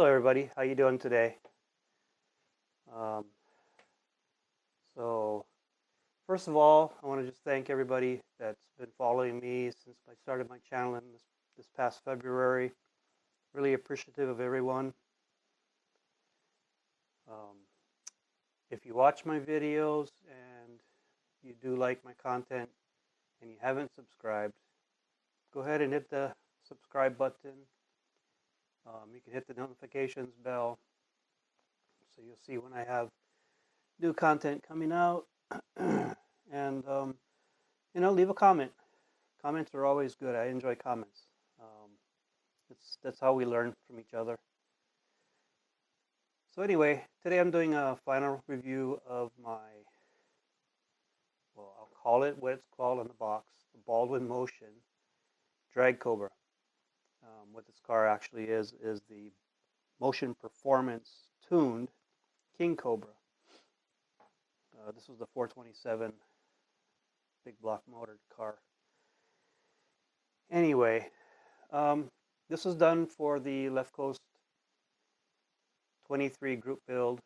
Hello everybody, how you doing today? Um, so first of all, I want to just thank everybody that's been following me since I started my channel in this past February. Really appreciative of everyone. Um, if you watch my videos and you do like my content and you haven't subscribed, go ahead and hit the subscribe button. You can hit the notifications bell so you'll see when I have new content coming out. And leave a comment. Comments are always good. I enjoy comments. That's how we learn from each other. So anyway, today I'm doing a final review of my, well, I'll call it what it's called on the box, the Baldwin Motion Drag Cobra. What this car actually is the Motion Performance tuned King Cobra. This was the 427 big block motored car. Anyway, this was done for the Left Coast 23 group build.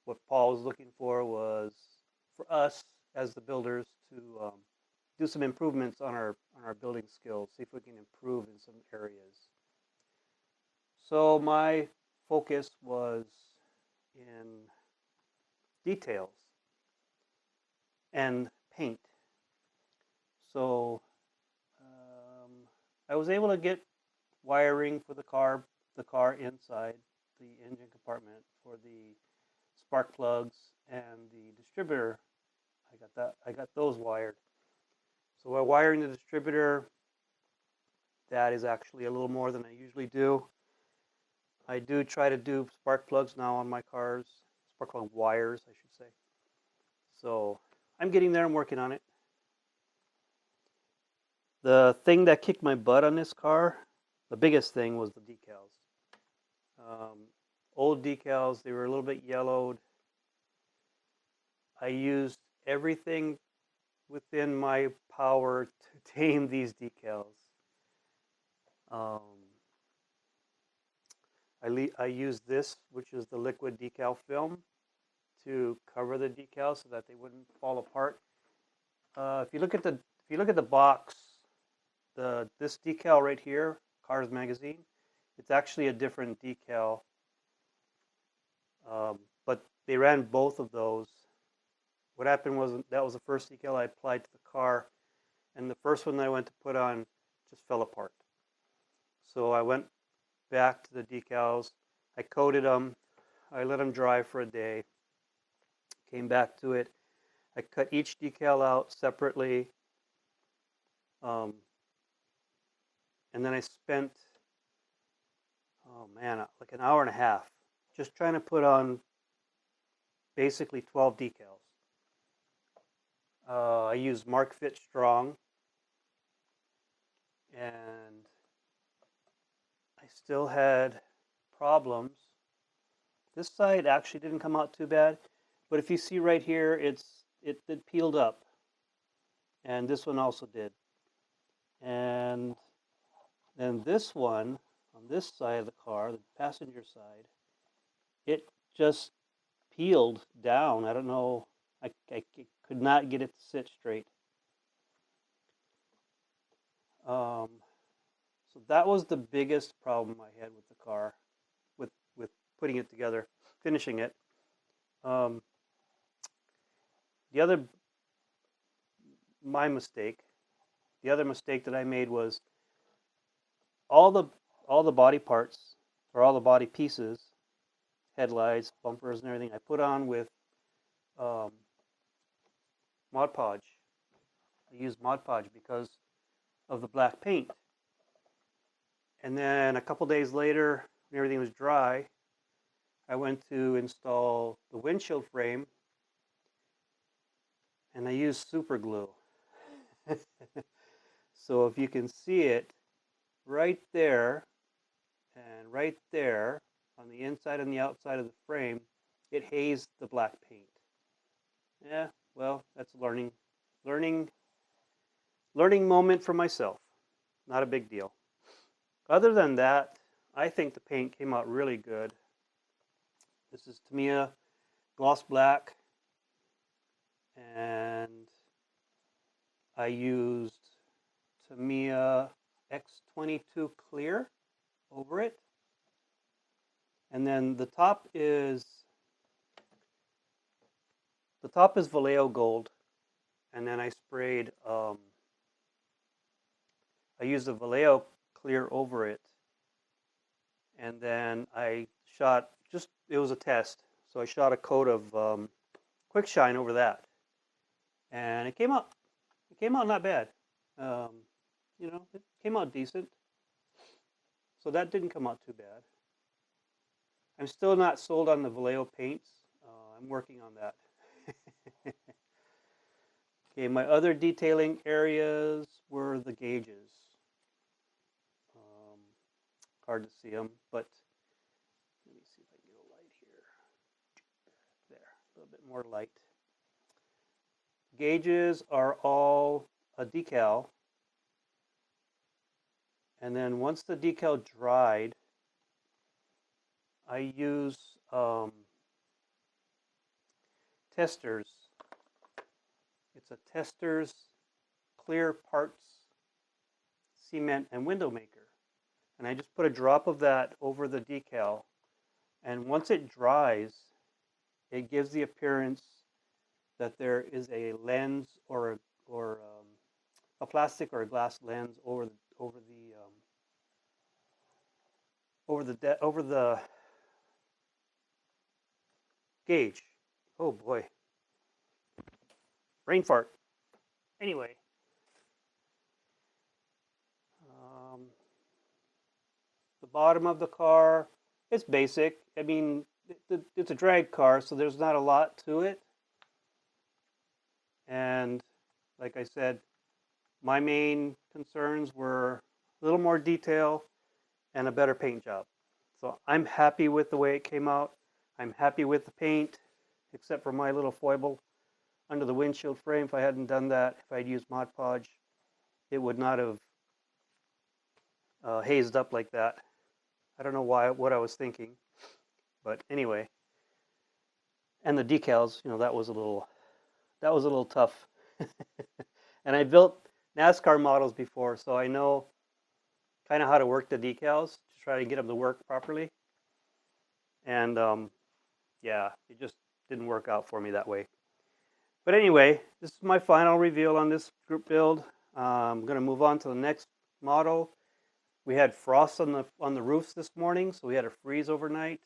What Paul was looking for was for us as the builders to do some improvements on our building skills, see if we can improve in some areas. So my focus was in details and paint. So I was able to get wiring for the car inside the engine compartment for the spark plugs and the distributor. I got those wired. So while wiring the distributor, that is actually a little more than I usually do. I do try to do spark plugs now on my cars, spark plug wires, I should say. So I'm getting there, I'm working on it. The thing that kicked my butt on this car, the biggest thing, was the decals. Old decals, they were a little bit yellowed. I used everything within my power to tame these decals. I used this, which is the liquid decal film, to cover the decals so that they wouldn't fall apart. If you look at the box, this decal right here, Cars Magazine, it's actually a different decal, but they ran both of those. What happened was that was the first decal I applied to the car, and the first one that I went to put on just fell apart. So I went back to the decals, I coated them, I let them dry for a day, came back to it, I cut each decal out separately, and then I spent, like an hour and a half just trying to put on basically 12 decals. I used Mark Fit Strong, and I still had problems. This side actually didn't come out too bad, but if you see right here, it peeled up, and this one also did. And then this one on this side of the car, the passenger side, it just peeled down. I don't know. I could not get it to sit straight. So that was the biggest problem I had with the car, with putting it together, finishing it. My mistake, the other mistake that I made was all the body parts, or all the body pieces, headlights, bumpers, and everything, I put on with Mod Podge. I used Mod Podge because of the black paint. And then a couple days later, when everything was dry, I went to install the windshield frame, and I used super glue. So if you can see it, right there and right there on the inside and the outside of the frame, it hazed the black paint. Yeah, well, that's a learning moment for myself. Not a big deal. Other than that, I think the paint came out really good. This is Tamiya Gloss Black, and I used Tamiya X22 Clear over it. And then the top is Vallejo Gold, and then I sprayed I used the Vallejo Clear over it, and then I shot it was a test, so I shot a coat of Quick Shine over that, and it came out not bad. You know, it came out decent, so that didn't come out too bad. I'm still not sold on the Vallejo paints. I'm working on that. Okay, my other detailing areas were the gauges. Hard to see them, but let me see if I can get a light here. There, a little bit more light. Gauges are all a decal, and then once the decal dried, I use Testors. It's a Testors Clear Parts Cement and Window Maker. And I just put a drop of that over the decal. And once it dries, it gives the appearance that there is a lens or a plastic or a glass lens over the gauge. Oh boy. Brain fart. Anyway. The bottom of the car, it's basic. I mean, it's a drag car, so there's not a lot to it. And like I said, my main concerns were a little more detail and a better paint job. So I'm happy with the way it came out. I'm happy with the paint, except for my little foible under the windshield frame. If I hadn't done that, if I'd used Mod Podge, it would not have hazed up like that. I don't know what I was thinking, but anyway. And the decals, you know, that was a little tough. And I built NASCAR models before, so I know kind of how to work the decals to try to get them to work properly. And yeah, it just didn't work out for me that way. But anyway, this is my final reveal on this group build. I'm going to move on to the next model. We had frost on the roofs this morning, so we had a freeze overnight.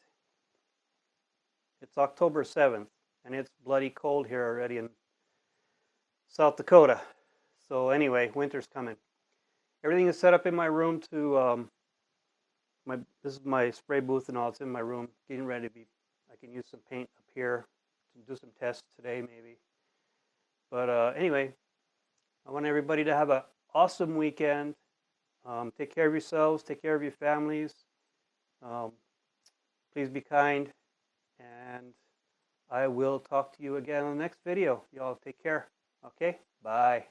It's October 7th, and it's bloody cold here already in South Dakota. So anyway, winter's coming. Everything is set up in my room to this is my spray booth and all. It's in my room, getting ready to be. I can use some paint up here to do some tests today, maybe. But anyway, I want everybody to have an awesome weekend. Take care of yourselves. Take care of your families. Please be kind. And I will talk to you again in the next video. Y'all take care. Okay? Bye.